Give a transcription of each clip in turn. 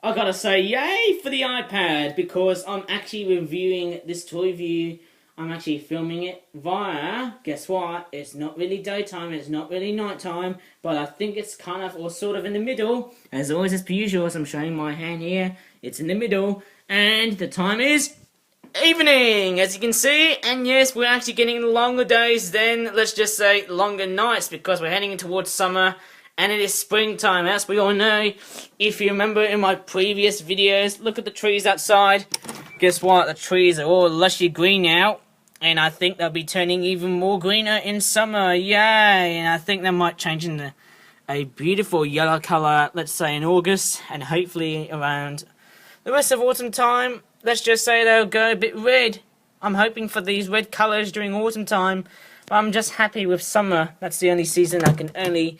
I gotta say, yay for the iPad, because I'm actually reviewing this toy review. I'm actually filming it via, guess what, it's not really daytime, it's not really nighttime, but I think it's kind of, or sort of in the middle. As always, as per usual, as I'm showing my hand here, it's in the middle, and the time is evening, as you can see. And yes, we're actually getting longer days than, let's just say, longer nights, because we're heading towards summer. And it is springtime, as we all know. If you remember in my previous videos, look at the trees outside. Guess what? The trees are all lushy green now. And I think they'll be turning even more greener in summer. Yay! And I think they might change into a beautiful yellow colour, let's say in August. And hopefully around the rest of autumn time, let's just say they'll go a bit red. I'm hoping for these red colours during autumn time. But I'm just happy with summer. That's the only season I can only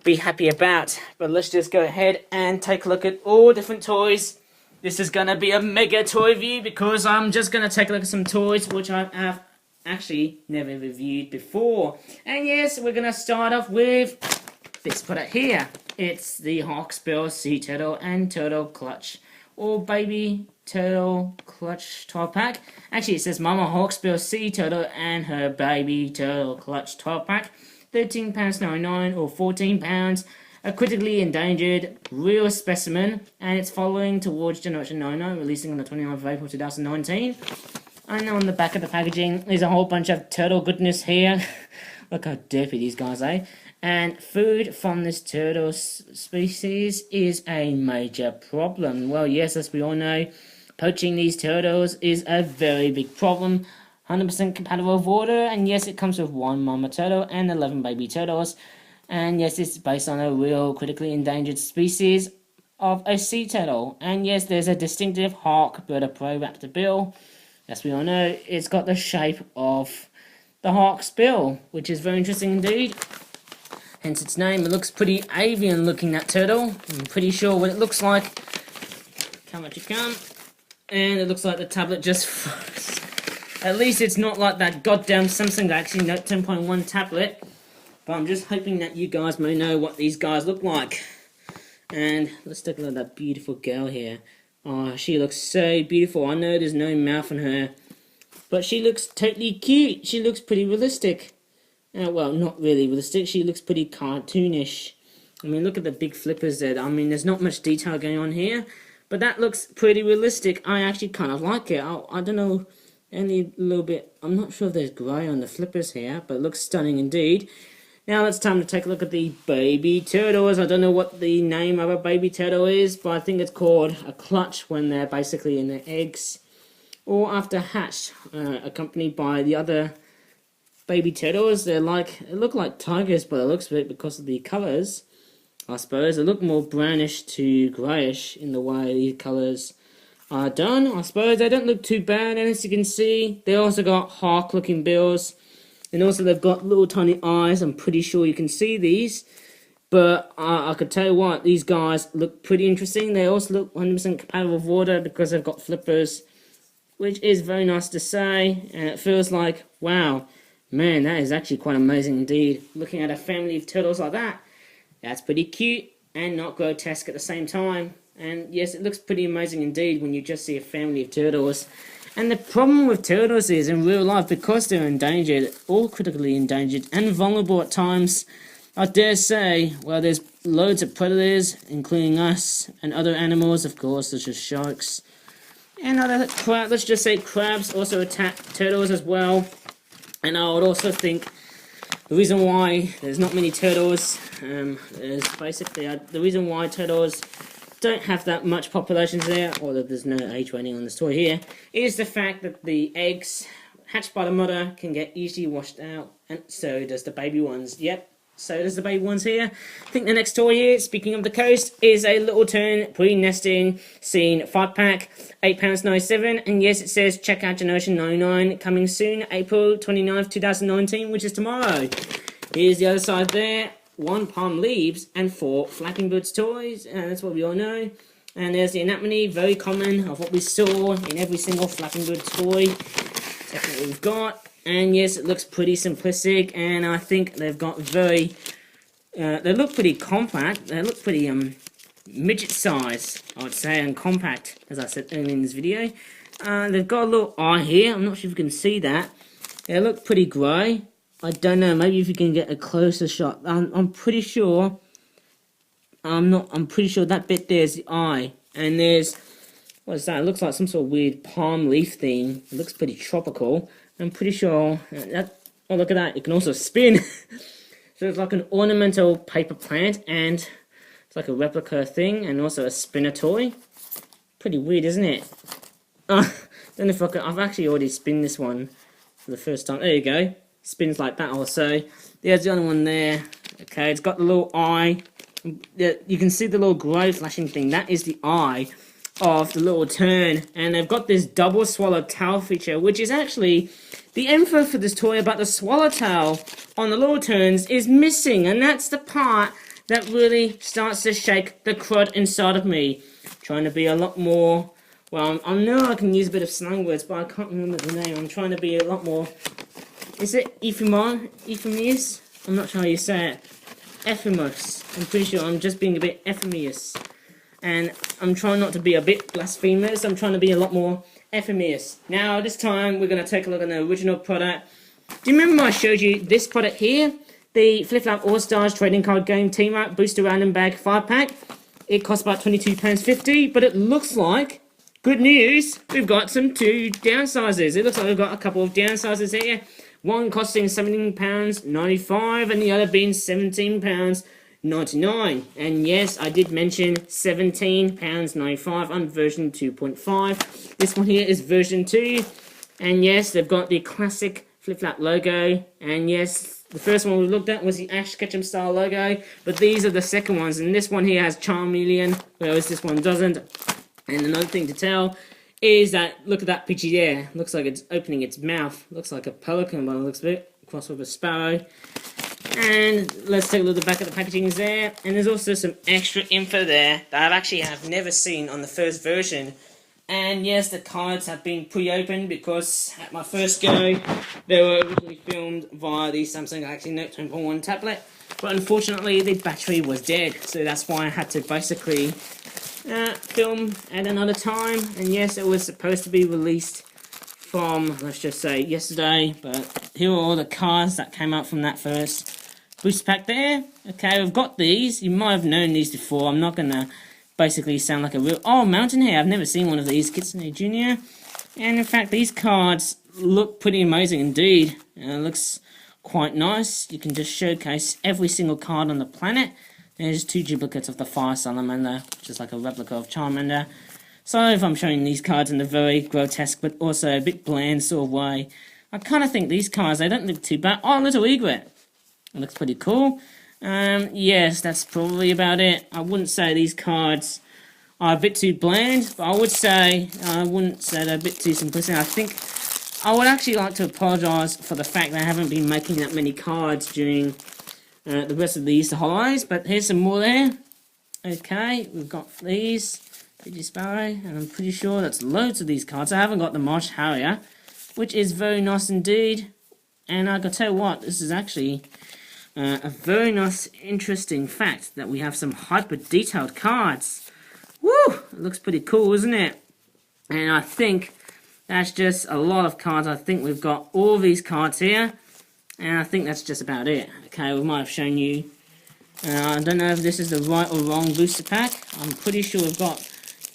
be happy about. But let's just go ahead and take a look at all different toys. This is gonna be a mega toy review, because I'm just gonna take a look at some toys which I have actually never reviewed before. And yes, we're gonna start off with this product here. It's the Hawksbill Sea Turtle and Turtle Clutch, or Baby Turtle Clutch 12 pack. Actually, it says Mama Hawksbill Sea Turtle and her Baby Turtle Clutch 12 pack. £13.99 or £14, a critically endangered real specimen, and it's following towards Generation 99, releasing on the 29th of April 2019. And on the back of the packaging, there's a whole bunch of turtle goodness here. Look how dirty these guys are. And food from this turtle species is a major problem. Well, yes, as we all know, poaching these turtles is a very big problem. 100% compatible with water, and yes, it comes with 1 mama turtle and 11 baby turtles. And yes, it's based on a real critically endangered species of a sea turtle. And yes, there's a distinctive hawk bird of prey raptor bill. As we all know, it's got the shape of the hawk's bill, which is very interesting indeed. Hence its name. It looks pretty avian looking, that turtle. I'm pretty sure what it looks like. Come what you come. And it looks like the tablet just froze. At least it's not like that goddamn Samsung Galaxy Note 10.1 tablet. But I'm just hoping that you guys may know what these guys look like. And let's take a look at that beautiful girl here. Oh, she looks so beautiful. I know there's no mouth on her, but she looks totally cute. She looks pretty realistic. Well, not really realistic. She looks pretty cartoonish. I mean, look at the big flippers there. I mean, there's not much detail going on here, but that looks pretty realistic. I actually kind of like it. I don't know. Only a little bit, I'm not sure if there's grey on the flippers here, but it looks stunning indeed. Now it's time to take a look at the baby turtles. I don't know what the name of a baby turtle is, but I think it's called a clutch when they're basically in their eggs, or after hatched, accompanied by the other baby turtles. They're like, it look like tigers by the looks of it, because of the colours, I suppose. They look more brownish to greyish in the way these colours are done. I suppose they don't look too bad, and as you can see, they also got hawk looking bills, and also they've got little tiny eyes. I'm pretty sure you can see these, but I could tell you what, these guys look pretty interesting. They also look 100% compatible with water, because they've got flippers, which is very nice to say. And it feels like, wow, man, that is actually quite amazing indeed. Looking at a family of turtles like that, that's pretty cute and not grotesque at the same time. And yes, it looks pretty amazing indeed when you just see a family of turtles. And the problem with turtles is, in real life, because they're endangered, all critically endangered and vulnerable at times, I dare say, well, there's loads of predators, including us, and other animals, of course, such as sharks. And other let's just say crabs also attack turtles as well. And I would also think the reason why there's not many turtles is basically the reason why turtles don't have that much populations there, or that there's no age rating on this toy here, is the fact that the eggs hatched by the mother can get easily washed out, and so does the baby ones. Yep, so does the baby ones here. I think the next toy here, speaking of the coast, is a little Tern Pre Nesting Set 5 pack, £8.97, and yes, it says check out Generation 99, coming soon, April 29th, 2019, which is tomorrow. Here's the other side there. 1 palm leaves and 4 Flapping Birds toys, and that's what we all know. And there's the anatomy, very common, of what we saw in every single Flapping Bird toy. That's what we've got. And yes, it looks pretty simplistic, and I think they've got very, they look pretty compact, they look pretty midget size, I would say, and compact, as I said earlier in this video. They've got a little eye here. I'm not sure if you can see that. They look pretty grey. I don't know. Maybe if you can get a closer shot. I'm pretty sure. I'm pretty sure that bit there is the eye, and there's what is that? It looks like some sort of weird palm leaf thing. It looks pretty tropical. I'm pretty sure that. Oh, look at that! It can also spin. So it's like an ornamental paper plant, and it's like a replica thing, and also a spinner toy. Pretty weird, isn't it? Don't know if I can. I've actually already spun this one for the first time. There you go. Spins like that also. There's the other one there. Okay, it's got the little eye. You can see the little grey flashing thing. That is the eye of the little tern. And they've got this double swallowtail feature, which is actually the info for this toy about the swallowtail on the little terns is missing. And that's the part that really starts to shake the crud inside of me. Trying to be a lot more... Well, I know I can use a bit of slang words, but I can't remember the name. I'm trying to be a lot more... Is it euphemious? I'm not sure how you say it. Ephemous. I'm pretty sure I'm just being a bit ephemous. And I'm trying not to be a bit blasphemous. I'm trying to be a lot more ephemous. Now, this time, we're going to take a look at the original product. Do you remember I showed you this product here? The Flip Flap All-Stars Trading Card Game Team Up Booster Random Bag 5-pack. It costs about £22.50, but it looks like... Good news, we've got some 2 downsizes. It looks like we've got a couple of downsizes here. One costing £17.95 and the other being £17.99. And yes, I did mention £17.95 on version 2.5. This one here is version 2. And yes, they've got the classic Flip Flap logo. And yes, the first one we looked at was the Ash Ketchum style logo. But these are the second ones. And this one here has Charmeleon, whereas this one doesn't. And another thing to tell is that, look at that picture there. Looks like it's opening its mouth. Looks like a pelican by the looks of it. Crossed with a sparrow. And let's take a look at the back of the packaging is there. And there's also some extra info there that I actually have never seen on the first version. And yes, the cards have been pre-opened because at my first go, they were originally filmed via the Samsung Galaxy Note 10.1 tablet. But unfortunately, the battery was dead. So that's why I had to basically... film at another time, and yes, it was supposed to be released from, let's just say, yesterday, but here are all the cards that came out from that first booster pack there. Okay, we've got these. You might have known these before. I'm not gonna basically sound like a real... Oh, Mountain Hair. I've never seen one of these. Kitsune Jr. And in fact, these cards look pretty amazing indeed. It looks quite nice. You can just showcase every single card on the planet. There's 2 duplicates of the Fire Salamander, which is like a replica of Charmander. Sorry if I'm showing these cards in a very grotesque, but also a bit bland sort of way. I kind of think these cards, they don't look too bad. Oh, Little Egret. It looks pretty cool. Yes, that's probably about it. I wouldn't say these cards are a bit too bland, but I wouldn't say they're a bit too simplistic. I think I would actually like to apologise for the fact that I haven't been making that many cards during... the rest of the Easter holidays, but here's some more there. Okay, we've got these, Pidgey Sparrow, and I'm pretty sure that's loads of these cards. I haven't got the Marsh Harrier, which is very nice indeed. And I can tell you what, this is actually a very nice, interesting fact that we have some hyper detailed cards. Woo! It looks pretty cool, isn't it? And I think that's just a lot of cards. I think we've got all these cards here. And I think that's just about it. Okay, we might have shown you. I don't know if this is the right or wrong booster pack. I'm pretty sure we've got,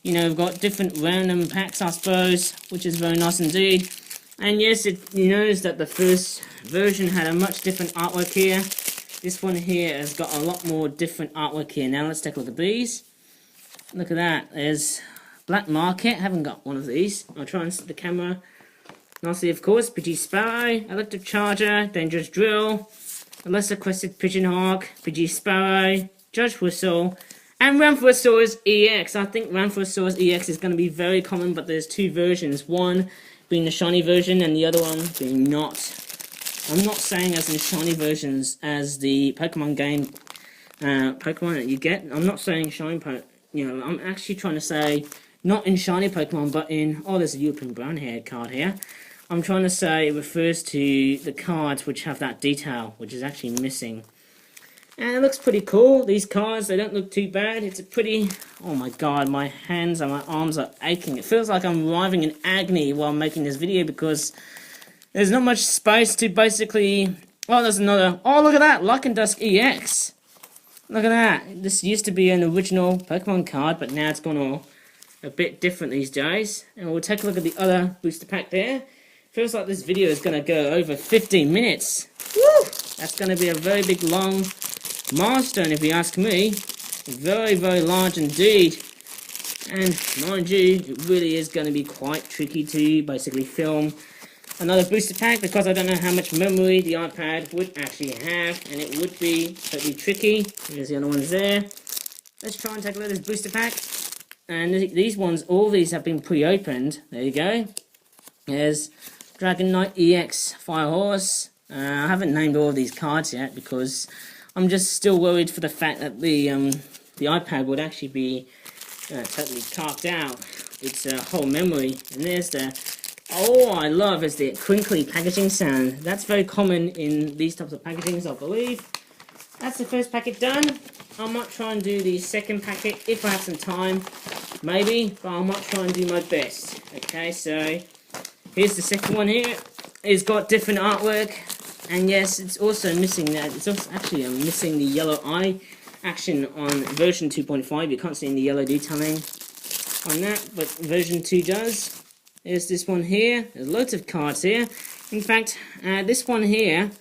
we've got different random packs, I suppose, which is very nice indeed. And yes, you notice that the first version had a much different artwork here. This one here has got a lot more different artwork here. Now let's take a look at these. Look at that. There's Black Market. I haven't got one of these. I'll try and set the camera. Nicely, of course, Pidgey Sparrow, Electric Charger, Dangerous Drill, a Lesser Crested Pigeon Hawk, Pidgey Sparrow, Judge Whistle, and Ramphrosaurus EX. I think Ramphrosaurus EX is going to be very common, but there's 2 versions. One being the shiny version, and the other one being not. I'm not saying as in shiny versions as the Pokemon game, Pokemon that you get. I'm not saying shiny I'm actually trying to say not in shiny Pokemon, but in... Oh, there's a European brown hair card here. I'm trying to say it refers to the cards which have that detail, which is actually missing. And it looks pretty cool. These cards, they don't look too bad. It's a pretty... Oh my god, my hands and my arms are aching. It feels like I'm writhing in agony while making this video because there's not much space to basically... Oh, there's another... Oh, look at that! Luck and Dusk EX. Look at that. This used to be an original Pokemon card, but now it's gone all a bit different these days. And we'll take a look at the other booster pack there. Feels like this video is going to go over 15 minutes. Woo! That's going to be a very big, long milestone, if you ask me. Very, very large indeed. And mind you, it really is going to be quite tricky to basically film another booster pack because I don't know how much memory the iPad would actually have, and it would be totally tricky. There's the other ones there. Let's try and take a look at this booster pack. And these ones, all these have been pre-opened. There you go. There's Dragon Knight EX Fire Horse. I haven't named all of these cards yet because I'm just still worried for the fact that the iPad would actually be totally carved out its whole memory. And there's the... Oh, I love is the crinkly packaging sound. That's very common in these types of packagings, I believe. That's the first packet done. I might try and do the second packet if I have some time, maybe, but I might try and do my best. Okay, so here's the second one here. It's got different artwork, and yes, it's also missing that. It's also actually missing the yellow eye action on version 2.5. You can't see any yellow detailing on that, but version 2 does. There's this one here. There's loads of cards here. In fact, this one here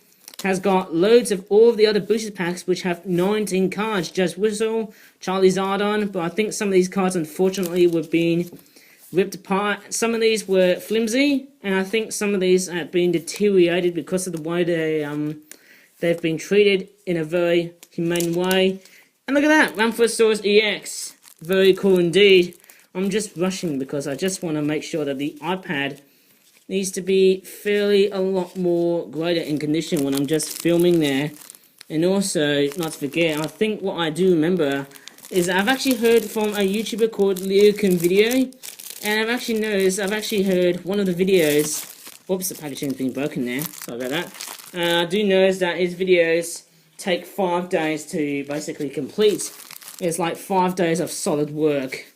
has got loads of all of the other booster packs which have 19 cards. Just Whistle, Charlie Zardon, but I think some of these cards unfortunately were being ripped apart. Some of these were flimsy, and I think some of these have been deteriorated because of the way they've been treated in a very humane way. And look at that, Ramphrosaurus EX. Very cool indeed. I'm just rushing because I just want to make sure that the iPad needs to be fairly a lot more greater in condition when I'm just filming there. And also, not to forget, I think what I do remember is I've actually heard from a YouTuber called Leocan Video, and I've actually noticed, I've actually heard one of the videos, oops, the packaging's been broken there, sorry about that. I do notice that his videos take 5 days to basically complete. It's like 5 days of solid work.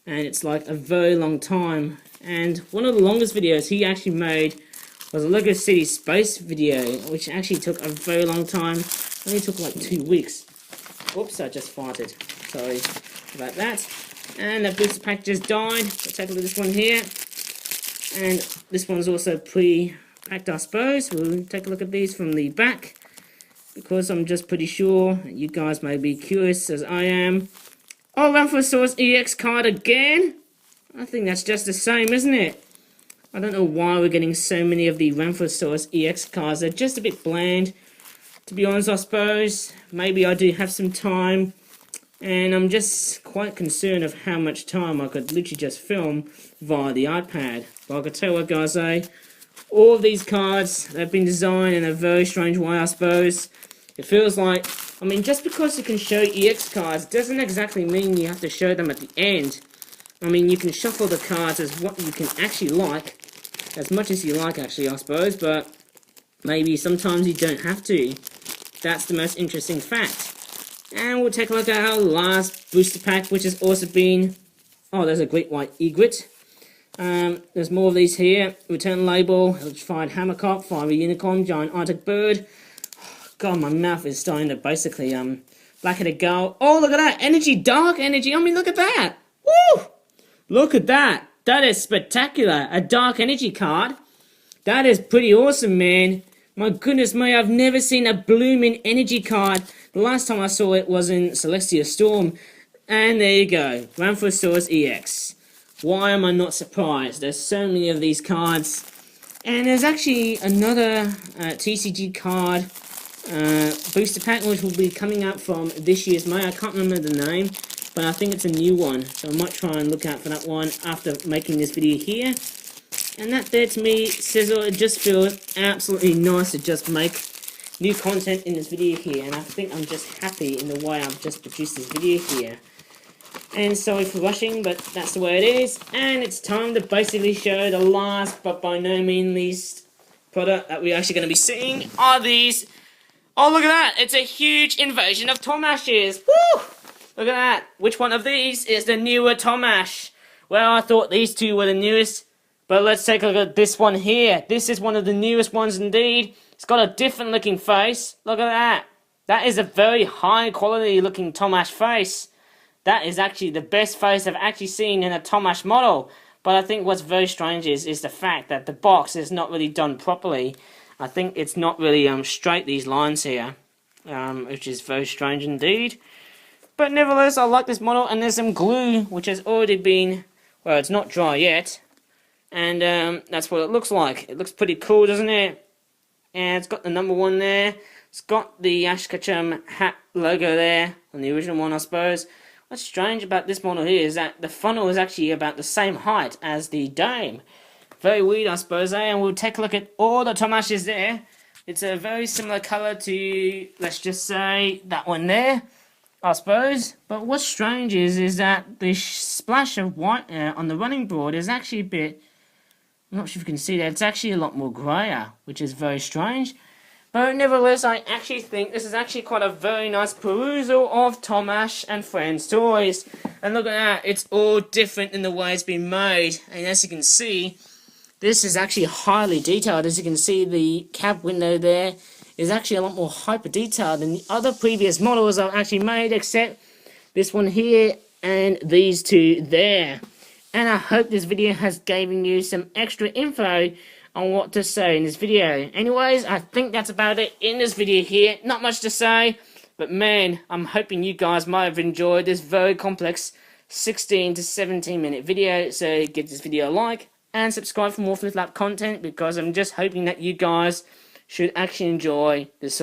And it's like a very long time. And one of the longest videos he actually made was a Lego City Space video, which actually took a very long time. It only took like 2 weeks. Whoops, I just farted. Sorry about that. And that booster pack just died. Let's take a look at this one here. And this one's also pre-packed, I suppose. We'll take a look at these from the back, because I'm just pretty sure you guys may be curious as I am. Oh, Ramphrosaurus EX card again? I think that's just the same, isn't it? I don't know why we're getting so many of the Ramphrosaurus EX cards. They're just a bit bland, to be honest, I suppose. Maybe I do have some time, and I'm just quite concerned of how much time I could literally just film via the iPad. But I could tell you what, guys, all of these cards, they've been designed in a very strange way, I suppose. It feels like, I mean, just because you can show EX cards doesn't exactly mean you have to show them at the end. I mean, you can shuffle the cards as what you can actually like, as much as you like, actually, I suppose, but maybe sometimes you don't have to. That's the most interesting fact. And we'll take a look at our last booster pack, which has also been... Oh, there's a Great White Egret. There's more of these here. Return Label, Electrified Hammercock, Fiery Unicorn, Giant Arctic Bird. God, my mouth is starting to basically, Black-Headed Gull. Oh, look at that! Energy, Dark Energy! I mean, look at that! Woo! Look at that! That is spectacular! A Dark Energy card. That is pretty awesome, man. My goodness me, I've never seen a blooming energy card. The last time I saw it was in Celestia Storm. And there you go. Ramphrosaurus EX. Why am I not surprised? There's so many of these cards. And there's actually another TCG card booster pack which will be coming out from this year's May. I can't remember the name, but I think it's a new one, so I might try and look out for that one after making this video here. And that there to me says it just feels absolutely nice to just make new content in this video here, and I think I'm just happy in the way I've just produced this video here. And sorry for rushing, but that's the way it is. And it's time to basically show the last but by no means least product that we're actually going to be seeing are these Oh, look at that! It's a huge invasion of Tomashes! Woo! Look at that! Which one of these is the newer Tomash? Well, I thought these two were the newest, but let's take a look at this one here. This is one of the newest ones indeed. It's got a different looking face. Look at that! That is a very high quality looking Tomash face. That is actually the best face I've actually seen in a Tomash model. But I think what's very strange is the fact that the box is not really done properly. I think it's not really straight, these lines here, which is very strange indeed. But nevertheless, I like this model, and there's some glue which has already been, well, it's not dry yet, and that's what it looks like. It looks pretty cool, doesn't it? And it's got the number 1 there. It's got the Ash Ketchum hat logo there on the original one, I suppose. What's strange about this model here is that the funnel is actually about the same height as the dome. Very weird, I suppose, eh? And we'll take a look at all the Tomashes there. It's a very similar colour to, let's just say, that one there, I suppose. But what's strange is that the splash of white on the running board is actually a bit, I'm not sure if you can see that, it's actually a lot more grayer, which is very strange. But nevertheless, I actually think this is actually quite a very nice perusal of Tomash and Friends toys. And look at that, it's all different in the way it's been made. And as you can see, this is actually highly detailed. As you can see, the cab window there is actually a lot more hyper detailed than the other previous models I've actually made, except this one here and these two there. And I hope this video has given you some extra info on what to say in this video. Anyways, I think that's about it in this video here. Not much to say, but man, I'm hoping you guys might have enjoyed this very complex 16 to 17 minute video. So give this video a like and subscribe for more flip-flap content, because I'm just hoping that you guys should actually enjoy this.